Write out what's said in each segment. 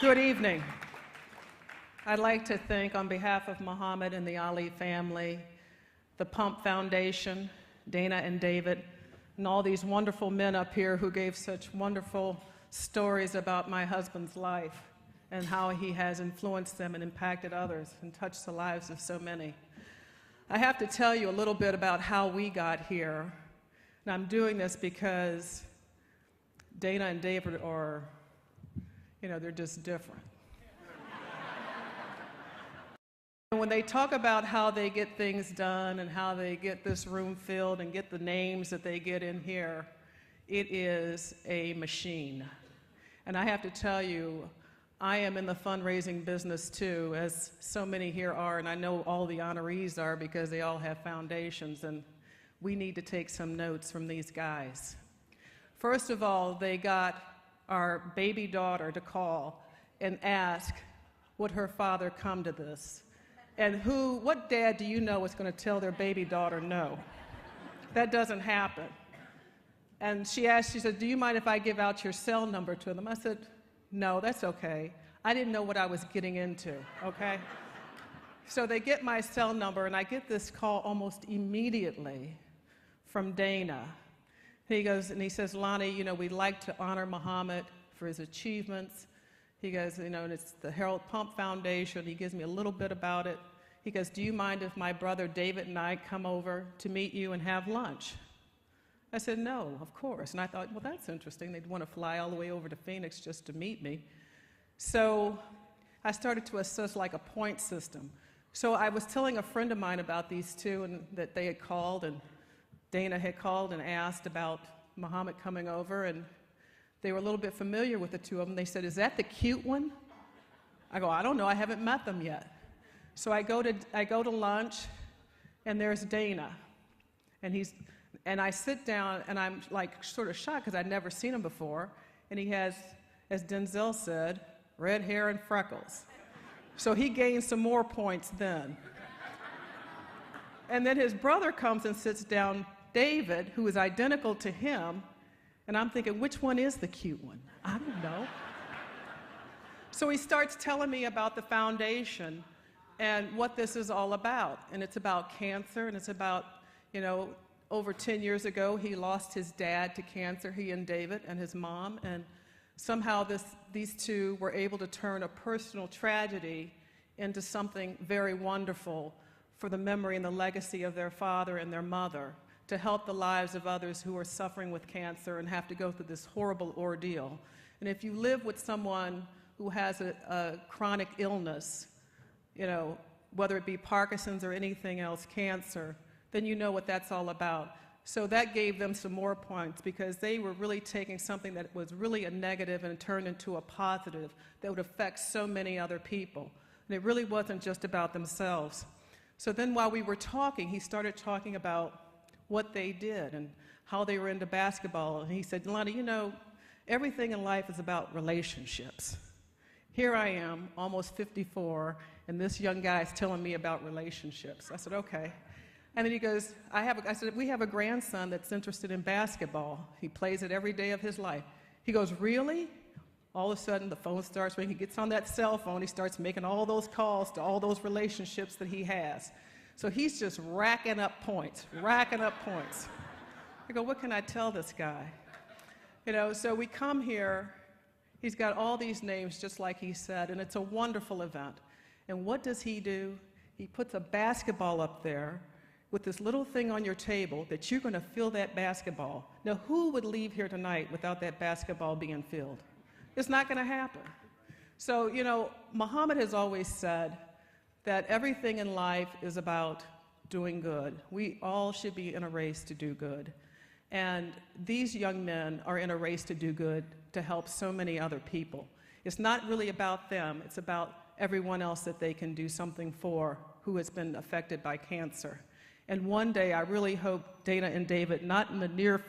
Good evening. I'd like to thank, on behalf of Muhammad and the Ali family, the Pump Foundation, Dana and David, and all these wonderful men up here who gave such wonderful stories about my husband's life and how he has influenced them and impacted others and touched the lives of so many. I have to tell you a little bit about how we got here. And I'm doing this because Dana and David are, they're just different. And when they talk about how they get things done and how they get this room filled and get the names that they get in here, it is a machine. And I have to tell you, I am in the fundraising business too, as so many here are, and I know all the honorees are because they all have foundations, and we need to take some notes from these guys. First of all, they got our baby daughter to call and ask, would her father come to this? And what dad do you know is going to tell their baby daughter no? That doesn't happen. And she said, do you mind if I give out your cell number to them? I said, no, that's okay. I didn't know what I was getting into, okay? So they get my cell number, and I get this call almost immediately from Dana. He goes, and he says, Lonnie, we'd like to honor Muhammad for his achievements. He goes, and it's the Harold Pump Foundation. He gives me a little bit about it. He goes, do you mind if my brother David and I come over to meet you and have lunch? I said, no, of course. And I thought, well, that's interesting. They'd want to fly all the way over to Phoenix just to meet me. So I started to assess like a point system. So I was telling a friend of mine about these two, and that they had called, and Dana had called and asked about Muhammad coming over, and they were a little bit familiar with the two of them. They said, is that the cute one? I go, I don't know, I haven't met them yet. So I go to lunch, and there's Dana. And I sit down, and I'm like sort of shocked because I'd never seen him before. And he has, as Denzel said, red hair and freckles. So he gained some more points then. And then his brother comes and sits down, David, who is identical to him. And I'm thinking, which one is the cute one? I don't know. So he starts telling me about the foundation and what this is all about. And it's about cancer, and it's about, over 10 years ago, he lost his dad to cancer, he and David, and his mom. And somehow these two were able to turn a personal tragedy into something very wonderful for the memory and the legacy of their father and their mother, to help the lives of others who are suffering with cancer and have to go through this horrible ordeal. And if you live with someone who has a chronic illness, whether it be Parkinson's or anything else, cancer, then you know what that's all about. So that gave them some more points because they were really taking something that was really a negative and turned into a positive that would affect so many other people. And it really wasn't just about themselves. So then while we were talking, he started talking about what they did and how they were into basketball. And he said, Lonnie, everything in life is about relationships. Here I am, almost 54, and this young guy is telling me about relationships. I said, okay. And then he goes, I said, we have a grandson that's interested in basketball. He plays it every day of his life. He goes, really? All of a sudden, the phone starts ringing. He gets on that cell phone. He starts making all those calls to all those relationships that he has. So he's just racking up points. I go, what can I tell this guy? So we come here. He's got all these names, just like he said, and it's a wonderful event. And what does he do? He puts a basketball up there with this little thing on your table that you're going to fill that basketball. Now, who would leave here tonight without that basketball being filled? It's not going to happen. So, Muhammad has always said that everything in life is about doing good. We all should be in a race to do good. And these young men are in a race to do good to help so many other people. It's not really about them. It's about everyone else that they can do something for who has been affected by cancer. And one day, I really hope, Dana and David, not in the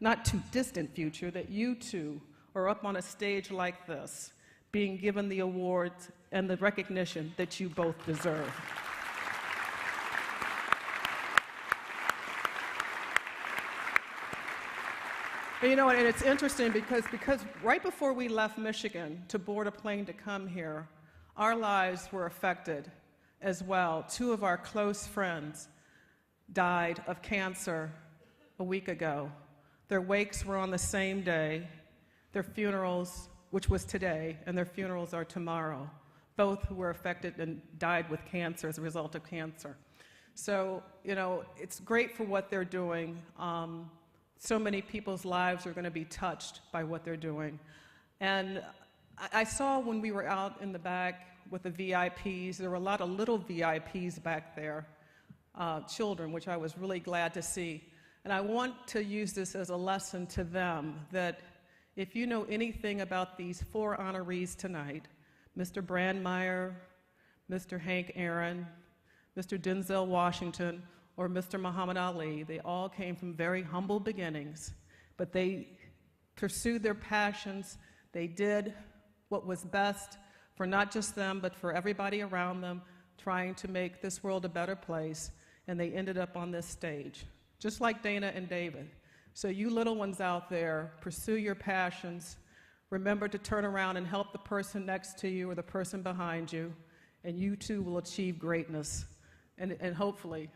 not too distant future, that you two are up on a stage like this, being given the awards and the recognition that you both deserve. And you know, and it's interesting because right before we left Michigan to board a plane to come here, our lives were affected as well. Two of our close friends died of cancer a week ago. Their wakes were on the same day. Their funerals, which was today, and their funerals are tomorrow. Both who were affected and died with cancer as a result of cancer. So, you know, it's great for what they're doing. So many people's lives are going to be touched by what they're doing. And I saw when we were out in the back with the VIPs, there were a lot of little VIPs back there, children, which I was really glad to see. And I want to use this as a lesson to them that if you know anything about these 4 honorees tonight, Mr. Brandmeyer, Mr. Hank Aaron, Mr. Denzel Washington, or Mr. Muhammad Ali, they all came from very humble beginnings, but they pursued their passions. They did what was best for not just them, but for everybody around them, trying to make this world a better place, and they ended up on this stage, just like Dana and David. So you little ones out there, pursue your passions. Remember to turn around and help the person next to you or the person behind you, and you too will achieve greatness and hopefully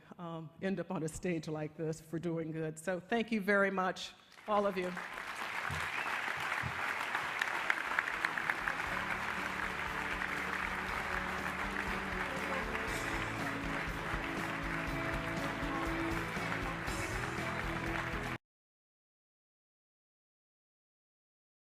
end up on a stage like this for doing good. So thank you very much, all of you.